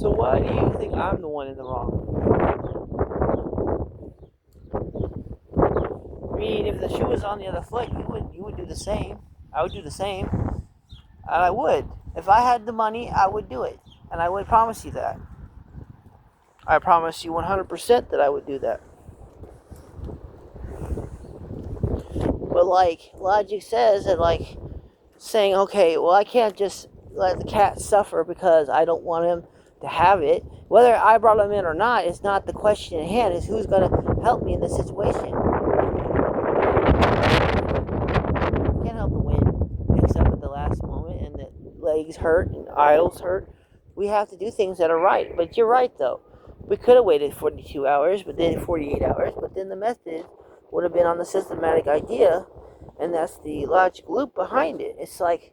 So why do you think I'm the one in the wrong? I mean, if the shoe was on the other foot, you would do the same. I would do the same, and I would. If I had the money, I would do it, and I would promise you that. I promise you 100% that I would do that. But like logic says that like saying, okay, well I can't just let the cat suffer because I don't want him to have it. Whether I brought him in or not is not the question at hand. It's who's going to help me in this situation. I can't help the wind except at the last moment, and the legs hurt and aisles hurt. We have to do things that are right. But you're right though. We could have waited 42 hours, but then 48 hours. But then the method would have been on the systematic idea, and that's the logic loop behind it. It's like,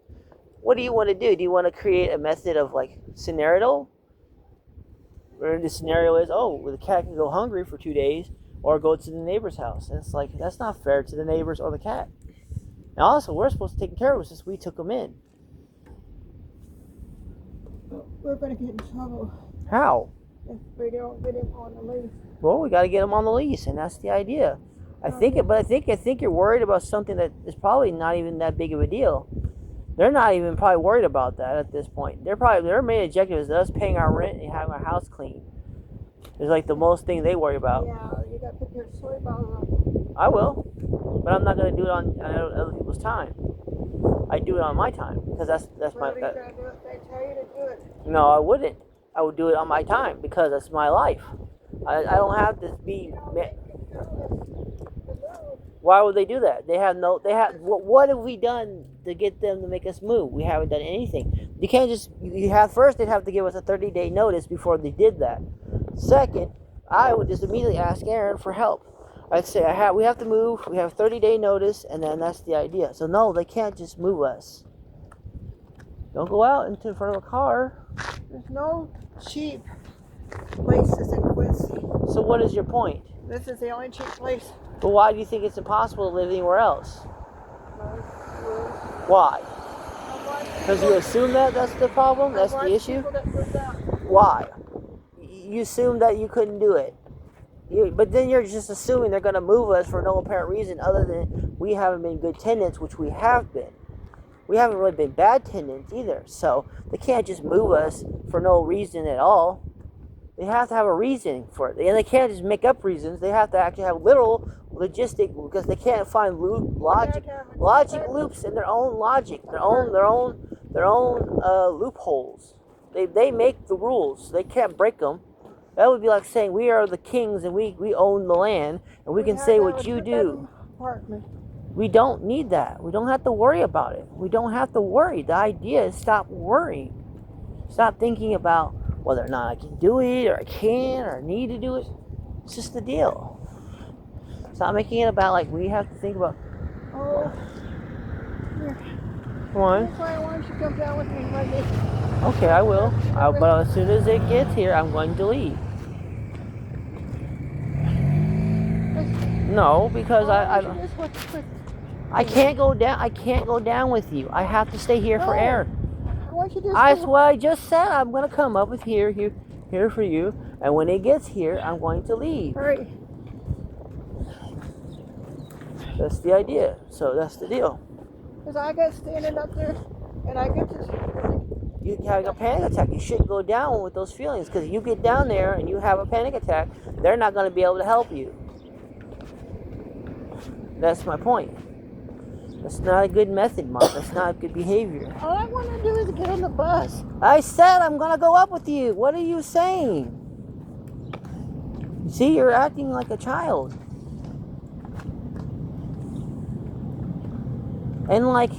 what do you want to do? Do you want to create a method of like scenario? Where the scenario is, oh, the cat can go hungry for 2 days or go to the neighbor's house. And it's like, that's not fair to the neighbors or the cat. And also, we're supposed to take care of it since we took them in. We're going to get in trouble. How? If we don't get him on the lease. Well, we got to get them on the lease, and that's the idea. I think you're worried about something that is probably not even that big of a deal. They're not even probably worried about that at this point. Their main objective is us paying our rent and having our house clean. It's like the most thing they worry about. Yeah, you got to put your soy bottle I will, but I'm not going to do it on other people's time. I do it on my time because that's my. They tell you to do it. No, I wouldn't. I would do it on my time because that's my life. I don't have to be. Why would they do that? What have we done to get them to make us move? We haven't done anything. You can't just, first they'd have to give us a 30-day notice before they did that. Second, I would just immediately ask Aaron for help. I'd say, we have to move, we have 30-day notice, and then that's the idea. So no, they can't just move us. Don't go out into front of a car. There's no cheap places in Quincy. So what is your point? This is the only cheap place. But why do you think it's impossible to live anywhere else? Why? Because you assume that's the problem? That's the issue? Why? You assume that you couldn't do it. But then you're just assuming they're going to move us for no apparent reason other than we haven't been good tenants, which we have been. We haven't really been bad tenants either. So they can't just move us for no reason at all. They have to have a reason for it. And they can't just make up reasons. They have to actually have literal logistic, because they can't find logic loops in their own logic, their own loopholes. They make the rules. They can't break them. That would be like saying we are the kings and we own the land and we can say what you do. We don't need that. We don't have to worry about it. We don't have to worry. The idea is stop worrying. Stop thinking about whether or not I can do it or I can or I need to do it. It's just the deal. Stop making it about like we have to think about. Oh, here. Come on. Why don't you come down with me Monday? Okay, I will. But as soon as it gets here, I'm going to leave. No, because I can't go down. I can't go down with you. I have to stay here for Aaron. That's what I just said. I'm going to come up with here for you, and when it gets here, I'm going to leave. All right. That's the idea. So that's the deal. Because I got standing up there, and I get to. You having a panic attack. You shouldn't go down with those feelings, because you get down there and you have a panic attack, they're not going to be able to help you. That's my point. That's not a good method, Mom. That's not good behavior. All I want to do is get on the bus. I said I'm going to go up with you. What are you saying? See, you're acting like a child. And like,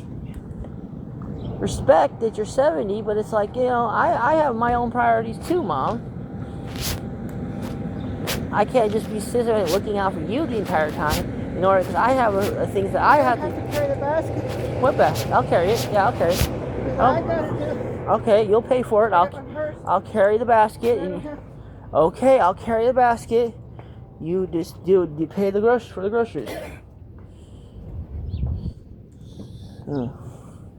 respect that you're 70, but it's like, I have my own priorities too, Mom. I can't just be sitting there looking out for you the entire time. In order, because I have things that I have to carry the basket. What basket? I'll carry it. Yeah, I'll carry it. I gotta do. Okay, you'll pay for it. I'll carry the basket. Okay, I'll carry the basket. You just you pay the for the groceries.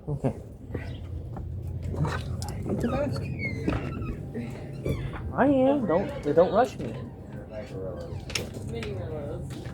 Okay. Get the basket. I am. Don't rush me. Mini Rillos.